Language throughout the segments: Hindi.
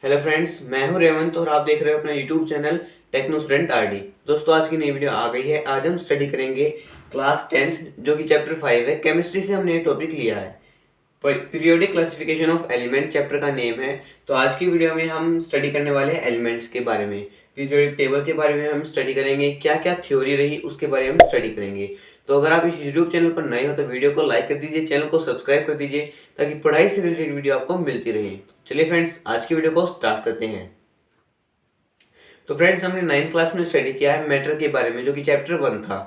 हेलो फ्रेंड्स, मैं हूं रेवंत और आप देख रहे हो अपना YouTube channel techno student RD. दोस्तों, आज की नई वीडियो आ गई है। आज हम स्टडी करेंगे क्लास 10th जो कि चैप्टर 5 है। केमिस्ट्री से हमने ये टॉपिक लिया है। Periodic classification of element chapter का नेम है। तो आज की वीडियो में हम स्टडी करने वाले हैं एलिमेंट्स के बारे में। पीरियोडिक टेबल के बारे में हम स्टडी करेंगे, क्या क्या थ्योरी रही उसके बारे में हम स्टडी करेंगे। तो अगर आप इस यूट्यूब चैनल पर नए हो तो वीडियो को लाइक कर दीजिए, चैनल को सब्सक्राइब कर दीजिए ताकि पढ़ाई से रिलेटेड वीडियो आपको मिलती रहे। चलिए फ्रेंड्स, आज की वीडियो को स्टार्ट करते हैं। तो फ्रेंड्स, हमने 9th क्लास में स्टडी किया है मैटर के बारे में, जो कि चैप्टर 1 था।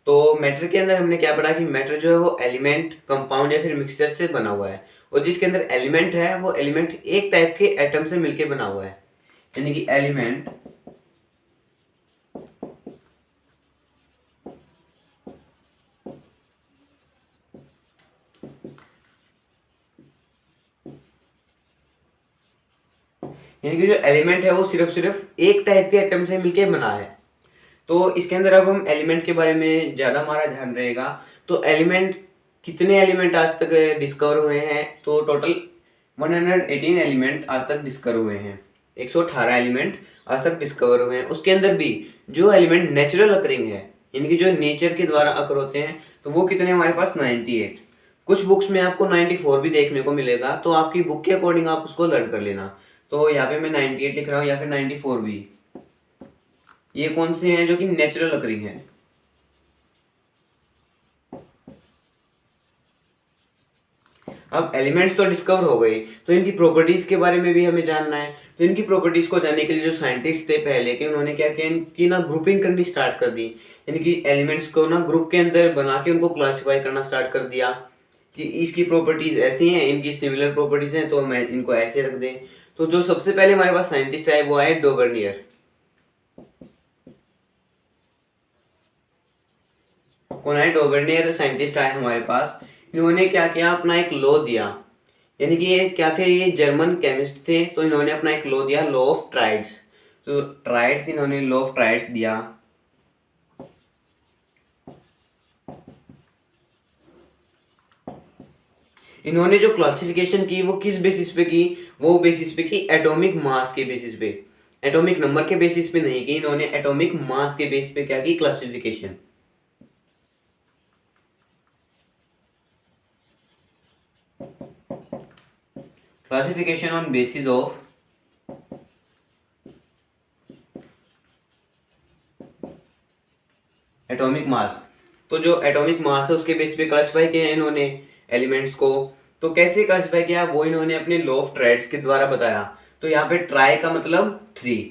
तो मैटर के अंदर हमने क्या पढ़ा कि मैटर जो है वो एलिमेंट, कंपाउंड या फिर मिक्सचर से बना हुआ है। और जिसके अंदर एलिमेंट है वो एलिमेंट एक टाइप के एटम से मिलकर बना हुआ है, यानी कि एलिमेंट यानी कि जो एलिमेंट है वो सिर्फ एक टाइप के एटम से मिलकर बना है। तो इसके अंदर अब हम एलिमेंट के बारे में ज़्यादा हमारा ध्यान रहेगा। तो एलिमेंट, कितने एलिमेंट आज तक डिस्कवर हुए हैं? तो टोटल 118 एलिमेंट आज तक डिस्कवर हुए हैं। 118 एलिमेंट आज तक डिस्कवर हुए हैं। उसके अंदर भी जो एलिमेंट नेचुरल अकरिंग है, यानी कि जो नेचर के द्वारा अकर होते हैं, तो वो कितने हमारे पास 98। कुछ बुक्स में आपको 94 भी देखने को मिलेगा, तो आपकी बुक के अकॉर्डिंग आप उसको लर्न कर लेना। तो यहाँ पे मैं 98 लिख रहा हूँ या फिर 94 भी। ये कौन से हैं जो कि नेचुरल अकरिंग है? अब एलिमेंट्स तो डिस्कवर हो गए, तो इनकी प्रॉपर्टीज के बारे में भी हमें जानना है। तो इनकी प्रॉपर्टीज को जानने के लिए जो साइंटिस्ट थे पहले के, उन्होंने क्या किया, इनकी ना ग्रुपिंग करनी स्टार्ट कर दी। यानी कि एलिमेंट्स को ना ग्रुप के अंदर बना के उनको क्लासिफाई करना स्टार्ट कर दिया कि इसकी प्रॉपर्टीज ऐसी हैं, इनकी सिमिलर प्रॉपर्टीज हैं, तो हम इनको ऐसे रख दें। तो जो सबसे पहले हमारे पास साइंटिस्ट आए वो आए डोबर्नियर। कौन आए? डोबर्नियर साइंटिस्ट आए हमारे पास। इन्होंने क्या किया, अपना एक लॉ दिया। यानी कि ये क्या थे, ये जर्मन केमिस्ट थे। तो इन्होंने अपना एक लॉ दिया, लॉ ऑफ ट्राइड्स। तो ट्राइड्स, इन्होंने लॉ ऑफ ट्राइड्स दिया। इन्होंने जो क्लासिफिकेशन की वो किस बेसिस पे की? वो बेसिस पे की एटॉमिक मास के बेसिस पे, एटॉमिक नंबर के बेसिस पे नहीं की। इन्होंने एटॉमिक मास के बेसिस पे क्या की, classification. Classification on basis of atomic mass. तो जो एटॉमिक मास है उसके बेस पे क्लासिफाई किया है इन्होंने एलिमेंट्स को। तो कैसे क्लासिफाई किया वो इन्होंने अपने लॉ ऑफ ट्राइड्स के द्वारा बताया। तो यहाँ पे ट्राई का मतलब 3,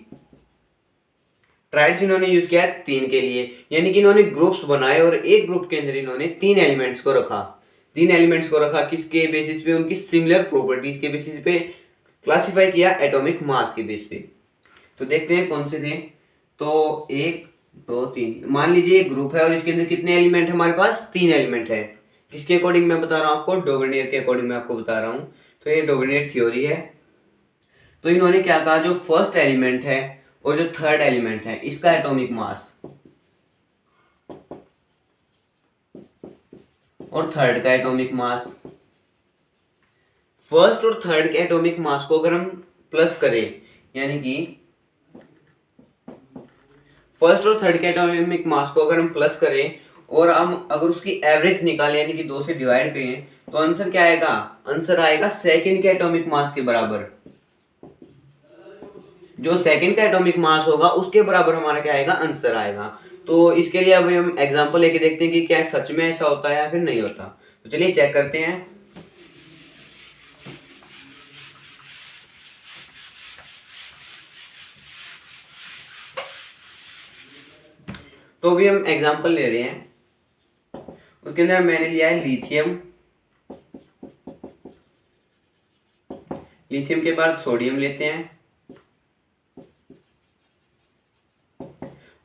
ट्राइड्स इन्होंने यूज किया है 3 के लिए। यानी कि इन्होंने ग्रुप्स बनाए और एक ग्रुप के अंदर इन्होंने 3 एलिमेंट्स को रखा। 3 एलिमेंट्स को रखा किसके बेसिस पे? उनकी सिमिलर प्रॉपर्टीज के बेसिस पे क्लासिफाई किया, एटॉमिक मास के बेस पे। तो देखते हैं कौन से थे। तो 1 2 3, मान लीजिए एक ग्रुप है और इसके अंदर कितने एलिमेंट है हमारे पास? 3 एलिमेंट है। किसके अकॉर्डिंग मैं बता रहा हूँ आपको? डोवेनियर के अकॉर्डिंग मैं आपको बता रहा हूँ। तो ये डोवेनियर थ्योरी है। तो इन्होंने क्या कहा, जो फर्स्ट एलिमेंट है और जो थर्ड एलिमेंट है इसका एटॉमिक मास, और थर्ड का एटॉमिक मास, फर्स्ट और थर्ड के एटॉमिक मास को अगर हम प्लस करें, यानी कि फर्स्ट और थर्ड के एटॉमिक मास को अगर हम प्लस करें और हम अगर उसकी एवरेज निकालें, यानी कि 2 से डिवाइड करें, तो आंसर क्या आएगा? आंसर आएगा सेकंड के एटॉमिक मास के बराबर। जो सेकंड का एटॉमिक मास होगा उसके बराबर हमारा क्या आएगा? आंसर आएगा। तो इसके लिए अब हम एग्जांपल लेके देखते हैं कि क्या सच में ऐसा होता है या फिर नहीं होता। तो चलिए चेक करते हैं। तो अभी हम एग्जांपल ले रहे हैं। उसके अंदर मैंने लिया है लिथियम। लिथियम के बाद सोडियम लेते हैं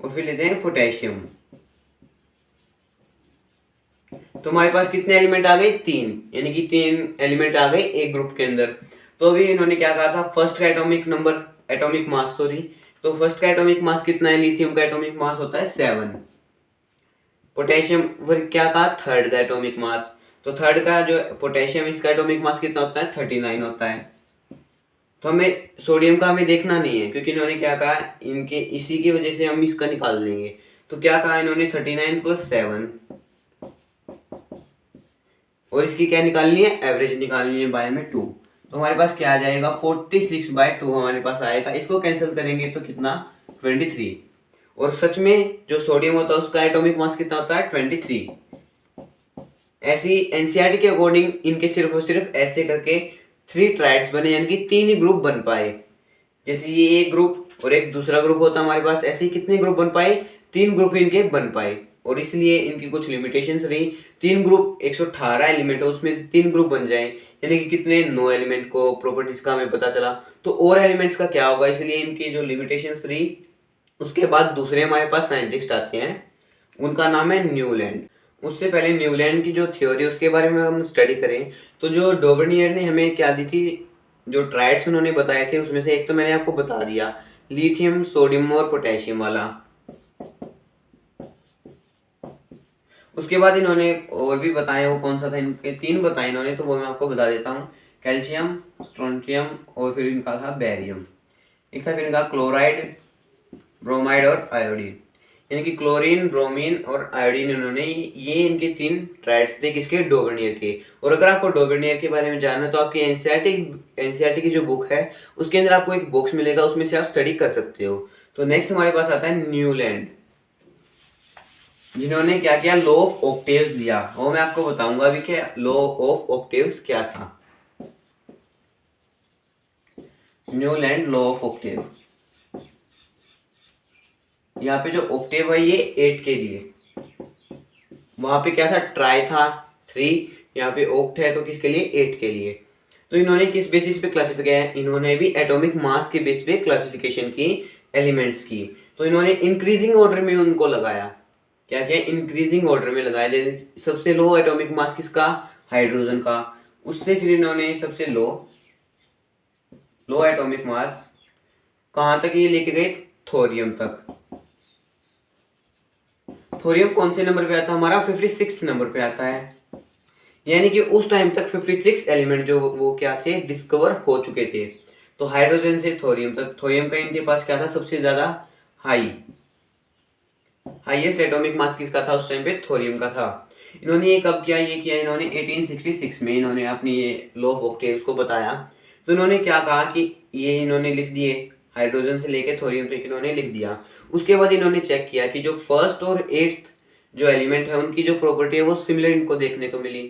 और फिर लेते हैं पोटेशियम। तो हमारे पास कितने एलिमेंट आ गए? 3, यानी कि 3 एलिमेंट आ गए एक ग्रुप के अंदर। तो अभी इन्होंने क्या कहा था, फर्स्ट का atomic number, atomic mass sorry. तो फर्स्ट का एटॉमिक मास कितना है? लिथियम का एटॉमिक मास होता है 7। पोटेशियम फिर क्या कहा? थर्ड का एटॉमिक मास। तो थर्ड का जो पोटेशियम, इसका एटॉमिक मास कितना होता है? 39 होता है। तो हमें सोडियम का हमें देखना नहीं है, क्योंकि इन्होंने क्या कहा, इनके इसी की वजह से हम इसका निकाल देंगे। तो क्या कहा इन्होंने, 39 + 7, और इसकी क्या निकालनी है, एवरेज निकालनी है बाय में 2। तो हमारे पास क्या आ जाएगा, 46/2 हमारे पास आएगा। इसको कैंसिल करेंगे तो कितना, 23। और सच में जो सोडियम होता है उसका एटॉमिक मास कितना होता है, 23। ऐसी एनसीईआरटी के अकॉर्डिंग इनके सिर्फ और सिर्फ ऐसे करके 3 ट्राइड्स बने, यानी कि 3 ही ग्रुप बन पाए। जैसे ये एक ग्रुप और एक दूसरा ग्रुप होता हमारे पास, ऐसे ही कितने ग्रुप बन पाए, 3 ग्रुप इनके बन पाए। और इसलिए इनकी कुछ लिमिटेशंस रही। 3 ग्रुप, 118 एलिमेंट है उसमें से 3 ग्रुप बन जाए, यानी कि कितने, 9 एलिमेंट को प्रॉपर्टीज का हमें पता चला। तो और एलिमेंट्स का क्या होगा, इसलिए इनकी जो लिमिटेशंस रही। उसके बाद दूसरे हमारे पास साइंटिस्ट आते हैं, उनका नाम है न्यूलैंड। उससे पहले न्यूलैंड की जो थ्योरी उसके बारे में हम स्टडी करें, तो जो डोबर्नियर ने हमें क्या दी थी, जो ट्राइड्स उन्होंने बताए थे उसमें से एक तो मैंने आपको बता दिया, लिथियम, सोडियम और पोटेशियम वाला। उसके बाद इन्होंने और भी बताए, वो कौन सा था, इनके 3 बताए इन्होंने, तो वो मैं आपको बता देता हूँ। कैल्शियम, स्ट्रोंटियम और फिर इनका था बेरियम। एक था फिर इनका क्लोराइड, ब्रोमाइड और आयोडीन, यानी कि क्लोरीन, ब्रोमीन और आयोडीन। इन्होंने ये इनके 3 ट्राइड्स थे, किसके, डोबर्नियर के। और अगर आपको डोबर्नियर के बारे में जानना है तो आपकी एनसीईआरटी की जो बुक है उसके अंदर आपको एक बॉक्स मिलेगा, उसमें से आप स्टडी कर सकते हो। तो नेक्स्ट हमारे पास आता है न्यूलैंड, जिन्होंने क्या किया, लॉ ऑफ ऑक्टेव्स दिया। वो मैं आपको बताऊंगा अभी क्या लॉ ऑफ ऑक्टेव्स क्या था। न्यूलैंड लॉ ऑफ ऑक्टेव, यहाँ पे जो ऑक्टेव है ये 8 के लिए, वहां पे क्या था, ट्राई था 3, यहाँ पे ऑक्ट है तो किसके लिए, 8 के लिए। तो इन्होंने किस बेसिस पे क्लासिफाई किया है, इन्होंने भी एटॉमिक मास के बेस पे क्लासिफिकेशन की एलिमेंट्स की। तो इन्होंने इंक्रीजिंग ऑर्डर में उनको लगाया, क्या क्या, इंक्रीजिंग ऑर्डर में लगाया। जैसे सबसे लो एटॉमिक मास किसका, हाइड्रोजन का। उससे फिर इन्होंने सबसे लो एटॉमिक मास कहाँ तक ये लेके गए, थोरियम तक। थोरियम कौन से नंबर पे आता है हमारा, 56 नंबर पे आता है। यानी कि उस टाइम तक 56 एलिमेंट जो वो क्या थे, डिस्कवर हो चुके थे। तो हाइड्रोजन से थोरियम तक, थोरियम का इनके पास क्या था, सबसे ज्यादा हाईएस्ट एटॉमिक मास किसका था उस टाइम पे, थोरियम का था। इन्होंने ये कब किया, ये किया इन्होंने 1866 में। इन्होंने अपनी ये लॉ ऑफ ऑक्टेव्स को बताया। तो इन्होंने क्या कहा कि ये इन्होंने लिख दिए, हाइड्रोजन से लेके थोरियम तक इन्होंने लिख दिया। उसके बाद इन्होंने चेक किया कि जो फर्स्ट और 8th जो एलिमेंट है उनकी जो प्रॉपर्टी है वो सिमिलर इनको देखने को मिली।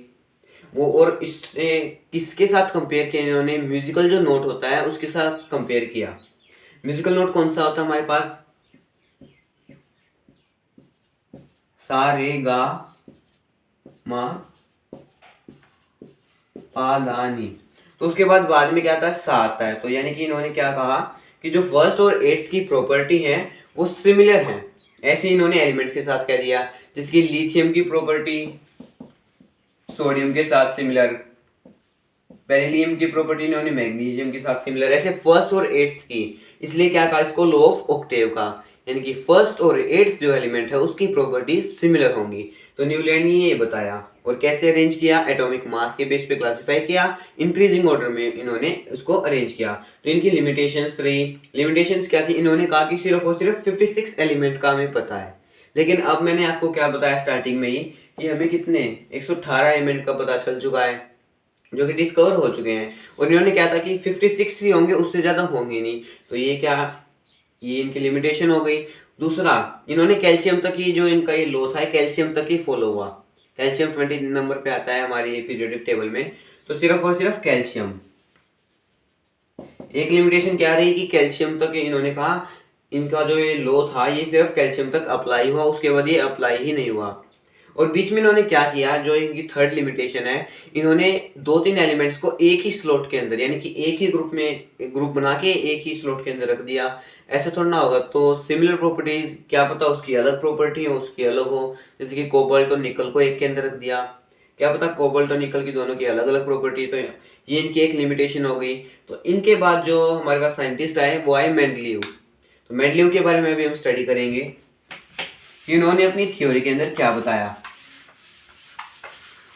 वो और इससे किसके साथ कंपेयर किया इन्होंने, म्यूजिकल जो नोट होता है उसके साथ कंपेयर किया। म्यूजिकल नोट कौन सा होता है हमारे पास, सा रे गा मा पा दा नी। तो उसके बाद में क्या आता है, सा आता है। तो यानी कि इन्होंने क्या कहा कि जो फर्स्ट और 8th की प्रॉपर्टी है वो सिमिलर है। ऐसे इन्होंने एलिमेंट्स के साथ कह दिया, जिसकी लिथियम की प्रॉपर्टी सोडियम के साथ सिमिलर, बेरिलियम की प्रॉपर्टी इन्होंने मैग्नीशियम के साथ सिमिलर, ऐसे फर्स्ट और 8th की। इसलिए क्या कहा इसको, लॉ ऑफ ऑक्टेव का, यानी कि फर्स्ट और 8th जो एलिमेंट है उसकी प्रॉपर्टीज सिमिलर होंगी। तो न्यूलैंड ने ये बताया। और कैसे अरेंज किया, एटॉमिक मास के बेस पे क्लासिफाई किया, इंक्रीजिंग ऑर्डर में इन्होंने उसको अरेंज किया। तो इनकी लिमिटेशंस रही। लिमिटेशंस क्या थी, इन्होंने कहा कि सिर्फ और सिर्फ 56 एलिमेंट का हमें पता है। लेकिन अब मैंने आपको क्या बताया स्टार्टिंग में ही, कि हमें कितने 118 एलिमेंट का पता चल चुका है जो कि डिस्कवर हो चुके हैं। और इन्होंने क्या था कि 56 ही होंगे, उससे ज़्यादा होंगे नहीं। तो ये क्या, ये इनकी लिमिटेशन हो गई। दूसरा, इन्होंने कैल्शियम तक ही, जो इनका ये लो था कैल्शियम तक ही फॉलो हुआ। कैल्शियम 20 नंबर पे आता है हमारी पीरियोडिक टेबल में। तो सिर्फ और सिर्फ कैल्शियम। एक लिमिटेशन क्या रही कि कैल्शियम तक इन्होंने कहा, इनका जो ये लो था ये सिर्फ कैल्शियम तक अप्लाई हुआ, उसके बाद ये अप्लाई ही नहीं हुआ। और बीच में इन्होंने क्या किया, जो इनकी थर्ड लिमिटेशन है, इन्होंने 2-3 एलिमेंट्स को एक ही स्लॉट के अंदर, यानी कि एक ही ग्रुप में, ग्रुप बना के एक ही स्लॉट के अंदर रख दिया। ऐसा थोड़ा ना होगा। तो सिमिलर प्रॉपर्टीज, क्या पता उसकी अलग प्रॉपर्टी हो, उसकी अलग हो। जैसे कि कोबाल्ट और निकल को एक के अंदर रख दिया, क्या पता कोबाल्ट और निकल की दोनों की अलग अलग प्रॉपर्टी। तो ये इनकी एक लिमिटेशन हो गई। तो इनके बाद जो हमारे पास साइंटिस्ट आए वो आए मेंडलीव। तो मेंडलीव के बारे में भी हम स्टडी करेंगे, इन्होंने अपनी थ्योरी के अंदर क्या बताया।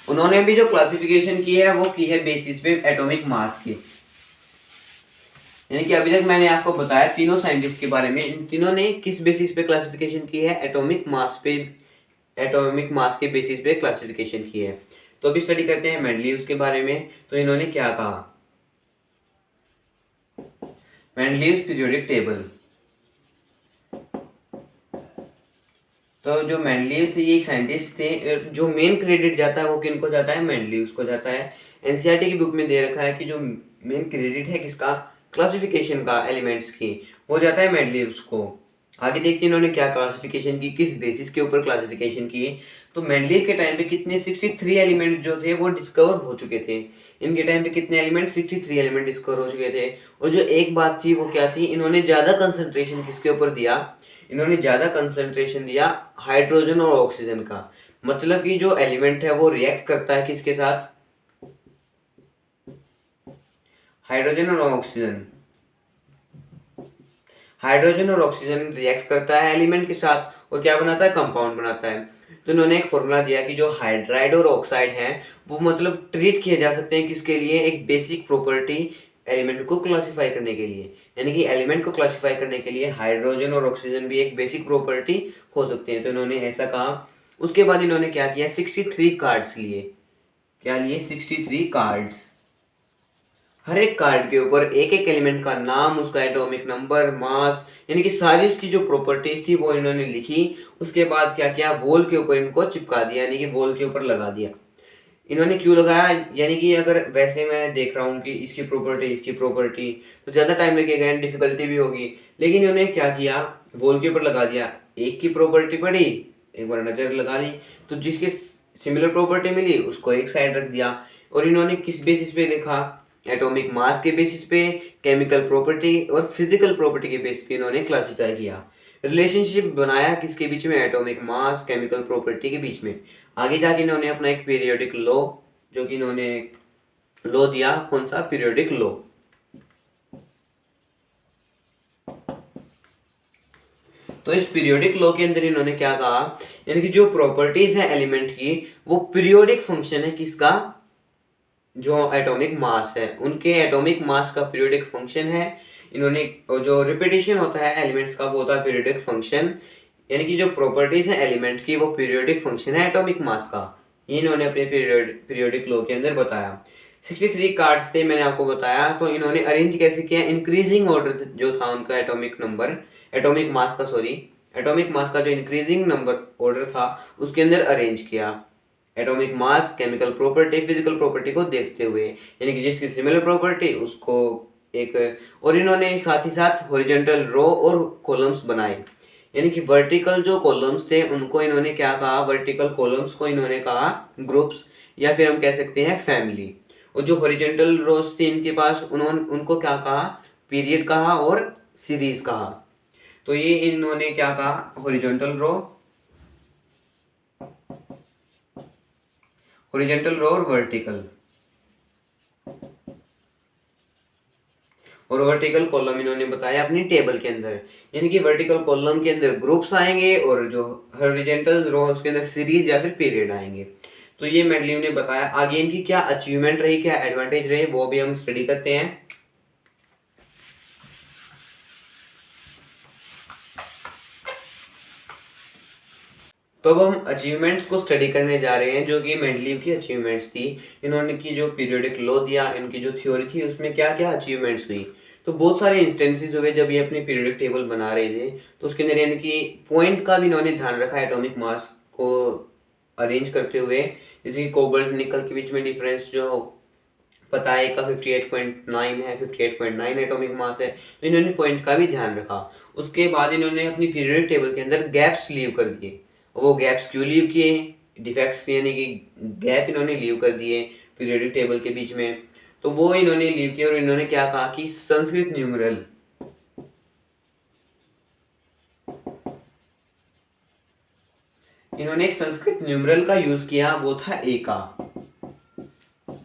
उन्होंने भी जो क्लासिफिकेशन की है वो की है बेसिस पे एटॉमिक मास की। यानी कि अभी तक मैंने आपको बताया तीनों साइंटिस्ट के बारे में। इन तीनों ने किस बेसिस पे क्लासिफिकेशन की है? एटॉमिक मास पे, एटॉमिक मास के बेसिस पे क्लासिफिकेशन की है। तो अभी स्टडी करते हैं मेंडलीव्स के बारे में। तो इन्होंने क्या कहा? Mendeleev's periodic table. तो जो मेंडलीव्स थे ये एक साइंटिस्ट थे। जो मेन क्रेडिट जाता है वो किनको जाता है? मेंडलीव्स को जाता है। एनसीईआरटी की बुक में दे रखा है कि जो मेन क्रेडिट है किसका? क्लासिफिकेशन का, एलिमेंट्स की, वो जाता है मेंडलीव्स को। आगे देखते हैं इन्होंने क्या क्लासिफिकेशन की, किस बेसिस के ऊपर क्लासिफिकेशन की। तो मेंडलीव के टाइम पे कितने 63 एलिमेंट जो थे वो डिस्कवर हो चुके थे। इनके टाइम पे कितने एलिमेंट? 63 एलिमेंट डिस्कवर हो चुके थे। और जो एक बात थी वो क्या थी? इन्होंने ज़्यादा कंसंट्रेशन किसके ऊपर दिया? इन्होंने ज़्यादा कंसंट्रेशन दिया हाइड्रोजन और ऑक्सीजन का। मतलब कि जो एलिमेंट है वो रिएक्ट करता है किसके साथ? हाइड्रोजन और ऑक्सीजन। हाइड्रोजन और ऑक्सीजन रिएक्ट करता है एलिमेंट के साथ और क्या बनाता है? कंपाउंड बनाता है। तो इन्होंने एक फॉर्मूला दिया कि जो हाइड्राइड और ऑक्साइड हैं वो मतलब ट्रीट किए जा सकते हैं किसके लिए? एक बेसिक प्रॉपर्टी एलिमेंट को क्लासिफाई करने के लिए। यानी कि एलिमेंट को क्लासिफाई करने के लिए हाइड्रोजन और ऑक्सीजन भी एक बेसिक प्रॉपर्टी हो सकते हैं। तो इन्होंने ऐसा कहा। उसके बाद इन्होंने क्या किया? 63 कार्ड्स लिए। क्या लिए? 63 कार्ड्स। हर एक कार्ड के ऊपर एक एक एलिमेंट का नाम, उसका एटॉमिक नंबर, मास, यानी कि सारी उसकी जो प्रॉपर्टीज थी वो इन्होंने लिखी। उसके बाद क्या किया? वॉल के ऊपर इनको चिपका दिया, यानी कि वॉल के ऊपर लगा दिया। इन्होंने क्यों लगाया? यानी कि अगर वैसे मैं देख रहा हूँ कि इसकी प्रॉपर्टी, इसकी प्रॉपर्टी, तो ज़्यादा टाइम लगेगा एंड डिफिकल्टी भी होगी। लेकिन इन्होंने क्या किया? वॉल के ऊपर लगा दिया। एक की प्रॉपर्टी पढ़ी, एक बार नज़र लगा ली, तो जिसके सिमिलर प्रॉपर्टी मिली उसको एक साइड रख दिया। और इन्होंने किस बेसिस पे लिखा? एटॉमिक मास के बेसिस पे, केमिकल प्रॉपर्टी और फिजिकल प्रॉपर्टी के बेसिस पे इन्होंने क्लासिफाई किया। रिलेशनशिप बनाया किसके बीच में? एटॉमिक मास, केमिकल प्रॉपर्टी के बीच में। आगे जाके इन्होंने अपना एक पीरियोडिक लॉ, जो कि इन्होंने लॉ दिया, कौन सा? Periodic law. तो इस पीरियोडिक लॉ के अंदर इन्होंने क्या कहा? यानी कि जो प्रॉपर्टीज है एलिमेंट की वो पीरियोडिक फंक्शन है किसका? जो एटॉमिक मास है उनके एटॉमिक मास का पीरियोडिक फंक्शन है। इन्होंने जो रिपीटिशन होता है एलिमेंट्स का वो होता है पीरियोडिक फंक्शन। यानी कि जो प्रॉपर्टीज है एलिमेंट की वो पीरियोडिक फंक्शन है एटॉमिक मास का। ये इन्होंने अपने पीरियोडिक लॉ के अंदर बताया। 63 कार्ड्स थे मैंने आपको बताया। तो इन्होंने अरेंज कैसे किया? इंक्रीजिंग ऑर्डर जो था उनका एटॉमिक नंबर, एटॉमिक मास का, सॉरी, एटॉमिक मास का जो इंक्रीजिंग नंबर ऑर्डर था उसके अंदर अरेंज किया। Atomic mass, chemical property, physical property को देखते हुए, यानी कि जिसकी सिमिलर प्रॉपर्टी उसको एक। और इन्होंने साथ ही साथ हॉरिजॉन्टल रो और कॉलम्स बनाए। यानी कि वर्टिकल जो कॉलम्स थे उनको इन्होंने क्या कहा? वर्टिकल कॉलम्स को इन्होंने कहा ग्रुप्स, या फिर हम कह सकते हैं फैमिली। और जो हॉरिजॉन्टल रोज थे इनके पास, उन्होंने उनको क्या कहा? पीरियड कहा और सीरीज कहा। तो ये इन्होंने क्या कहा? हॉरिजॉन्टल रो, हॉरिजॉन्टल रो और वर्टिकल, और वर्टिकल कॉलम इन्होंने बताया अपनी टेबल के अंदर। यानी कि वर्टिकल कॉलम के अंदर ग्रुप्स आएंगे और जो हॉरिजॉन्टल रो उसके अंदर सीरीज या फिर पीरियड आएंगे। तो ये मेंडलीव ने बताया। आगे इनकी क्या अचीवमेंट रही, क्या एडवांटेज रही, वो भी हम स्टडी करते हैं। तो अब हम अचीवमेंट्स को स्टडी करने जा रहे हैं जो कि मेंडलीव की अचीवमेंट्स थी। इन्होंने की जो पीरियोडिक लॉ दिया, इनकी जो थ्योरी थी उसमें क्या क्या अचीवमेंट्स हुई। तो बहुत सारे इंस्टेंसेस हुए जब ये अपनी पीरियोडिक टेबल बना रहे थे। तो उसके अंदर यानी कि पॉइंट का भी इन्होंने ध्यान रखा एटॉमिक मास को अरेंज करते हुए। जैसे कि कोबाल्ट निकल के बीच में डिफरेंस जो पता है का 58.9 है, 58.9 एटॉमिक मास है। तो इन्होंने पॉइंट का भी ध्यान रखा। उसके बाद इन्होंने अपनी पीरियोडिक टेबल के अंदर गैप्स लीव कर दिए। वो गैप्स क्यों लीव किए? डिफेक्ट्स यानी कि गैप इन्होंने लीव कर दिए पीरियोडिक टेबल के बीच में। तो वो इन्होंने लीव किया और इन्होंने क्या कहा कि संस्कृत न्यूमरल, इन्होंने एक संस्कृत न्यूमरल का यूज किया, वो था एका,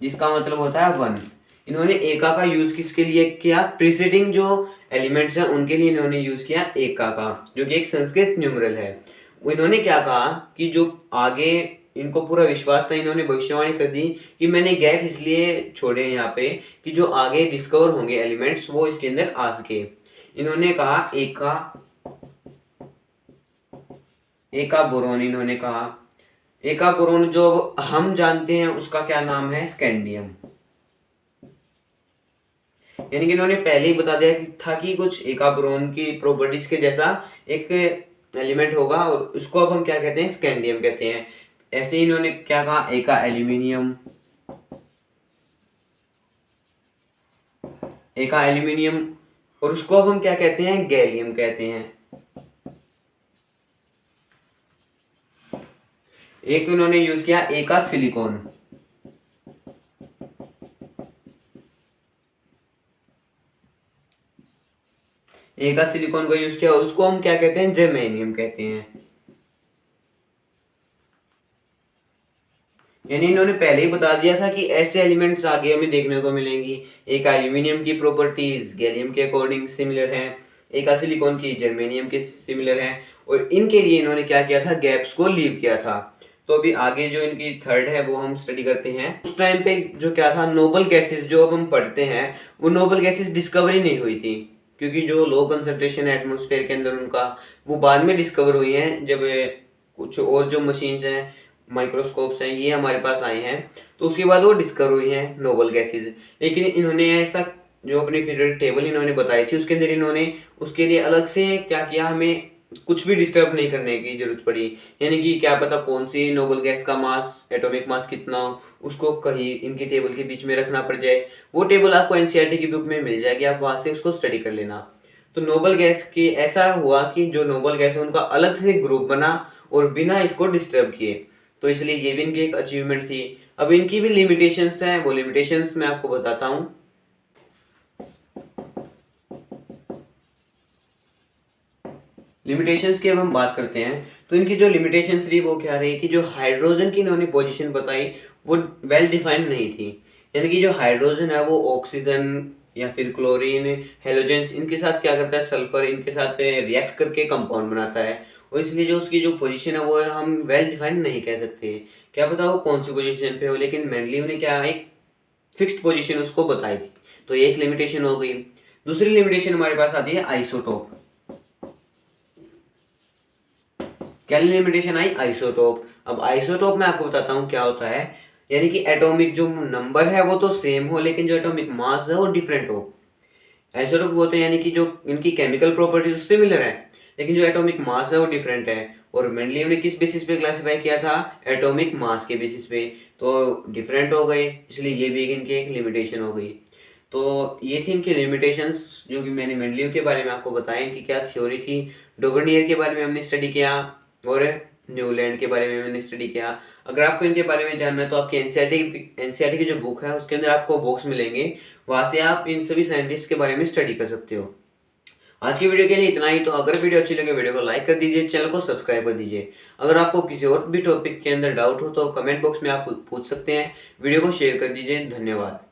जिसका मतलब होता है 1। इन्होंने एका का यूज किसके लिए किया? प्रीसीडिंग जो एलिमेंट्स हैं उनके लिए इन्होंने यूज किया एका का, जो कि एक संस्कृत न्यूमरल है। वो इन्होंने क्या कहा कि जो आगे इनको पूरा विश्वास था, इन्होंने भविष्यवाणी कर दी कि मैंने गैप इसलिए छोड़े हैं यहाँ पे कि जो आगे डिस्कवर होंगे एलिमेंट्स वो इसके अंदर आ सके। इन्होंने कहा एका बोरोन, इन्होंने कहा एका बोरोन जो हम जानते हैं उसका क्या नाम है, स्कैंडियम। यानी कि इन्होंने पहले ही बता दिया था कि कुछ एका बोरोन की प्रॉपर्टीज के जैसा एक एलिमेंट होगा और उसको अब हम क्या कहते हैं, स्कैंडियम कहते हैं। ऐसे ही इन्होंने क्या कहा, एका एल्यूमिनियम, एका एल्यूमिनियम, और उसको अब हम क्या कहते हैं, गैलियम कहते हैं। एक उन्होंने यूज किया एका सिलिकॉन, एका सिलिकॉन का यूज किया, उसको हम क्या कहते हैं, जर्मेनियम कहते हैं। यानी इन्होंने पहले ही बता दिया था कि ऐसे एलिमेंट्स आगे हमें देखने को मिलेंगी। एक एल्यूमिनियम की प्रॉपर्टीज गैलियम के अकॉर्डिंग सिमिलर हैं, एक सिलिकॉन की जर्मेनियम के सिमिलर हैं, और इनके लिए इन्होंने क्या किया था, गैप्स को लीव किया था। तो अभी आगे जो इनकी थर्ड है वो हम स्टडी करते हैं। उस टाइम पे जो क्या था, नोबल गैसेस जो अब हम पढ़ते हैं वो नोबल गैसेस डिस्कवरी नहीं हुई थी, क्योंकि जो लो कंसंट्रेशन है एटमॉस्फेयर के अंदर उनका, वो बाद में डिस्कवर हुई हैं जब कुछ और जो मशीन्स हैं, माइक्रोस्कोप्स हैं, ये हमारे पास आए हैं, तो उसके बाद वो डिस्कवर हुई हैं नोबल गैसेज। लेकिन इन्होंने ऐसा जो अपनी पीरियडिक टेबल इन्होंने बताई थी उसके अंदर इन्होंने उसके लिए अलग से क्या किया, हमें कुछ भी डिस्टर्ब नहीं करने की जरूरत पड़ी। यानी कि क्या पता कौन सी नोबल गैस का मास, एटॉमिक मास कितना हो, उसको कहीं इनकी टेबल के बीच में रखना पड़ जाए। वो टेबल आपको एनसीईआरटी की बुक में मिल जाएगी, आप वहां से उसको स्टडी कर लेना। तो नोबल गैस की ऐसा हुआ कि जो नोबल गैस है उनका अलग से ग्रुप बना और बिना इसको डिस्टर्ब किए, तो इसलिए ये भी इनकी एक अचीवमेंट थी। अब इनकी भी लिमिटेशंस हैं, वो लिमिटेशंस मैं आपको बताता हूँ। लिमिटेशंस की अब हम बात करते हैं, तो इनकी जो लिमिटेशंस रही वो क्या रही कि जो हाइड्रोजन की इन्होंने पोजीशन बताई वो वेल डिफाइंड नहीं थी। यानी कि जो हाइड्रोजन है वो ऑक्सीजन या फिर क्लोरीन, हेलोजेंस, इनके साथ क्या करता है, सल्फर, इनके साथ रिएक्ट करके कंपाउंड बनाता है, और इसलिए जो उसकी जो पोजीशन है वो हम वेल डिफाइंड नहीं कह सकते। क्या पता वो कौन सी पोजीशन पे हो, लेकिन मेंडलीव ने क्या एक फिक्स्ड पोजीशन उसको बताई थी, तो ये एक लिमिटेशन हो गई। दूसरी लिमिटेशन हमारे पास आती है आइसोटोप। क्या लिमिटेशन आई, आइसोटोप। अब आइसोटोप मैं आपको बताता हूँ क्या होता है। यानी कि एटॉमिक जो नंबर है वो तो सेम हो, लेकिन जो एटॉमिक मास है वो डिफरेंट हो। आइसोटोप होते हैं यानी कि जो इनकी केमिकल प्रॉपर्टीज सिमिलर है, लेकिन जो एटॉमिक मास है वो डिफरेंट है। और मेंडलीव ने किस बेसिस पे क्लासिफाई किया था, एटॉमिक मास के बेसिस पे, तो डिफरेंट हो गए, इसलिए ये भी इनकी एक लिमिटेशन हो गई। तो ये थी इनकी लिमिटेशंस जो कि मैंने मेंडलीव के बारे में आपको बताया, इनकी क्या थ्योरी थी। डोवर्नियर के बारे में हमने स्टडी किया और न्यूलैंड के बारे में मैंने स्टडी किया। अगर आपको इनके बारे में जानना है तो आपकी एनसीईआरटी की जो बुक है उसके अंदर आपको बॉक्स मिलेंगे, वहां से आप इन सभी साइंटिस्ट के बारे में स्टडी कर सकते हो। आज की वीडियो के लिए इतना ही। तो अगर वीडियो अच्छी लगे वीडियो को लाइक कर दीजिए, चैनल को सब्सक्राइब कर दीजिए। अगर आपको किसी और भी टॉपिक के अंदर डाउट हो तो कमेंट बॉक्स में आप पूछ सकते हैं। वीडियो को शेयर कर दीजिए। धन्यवाद।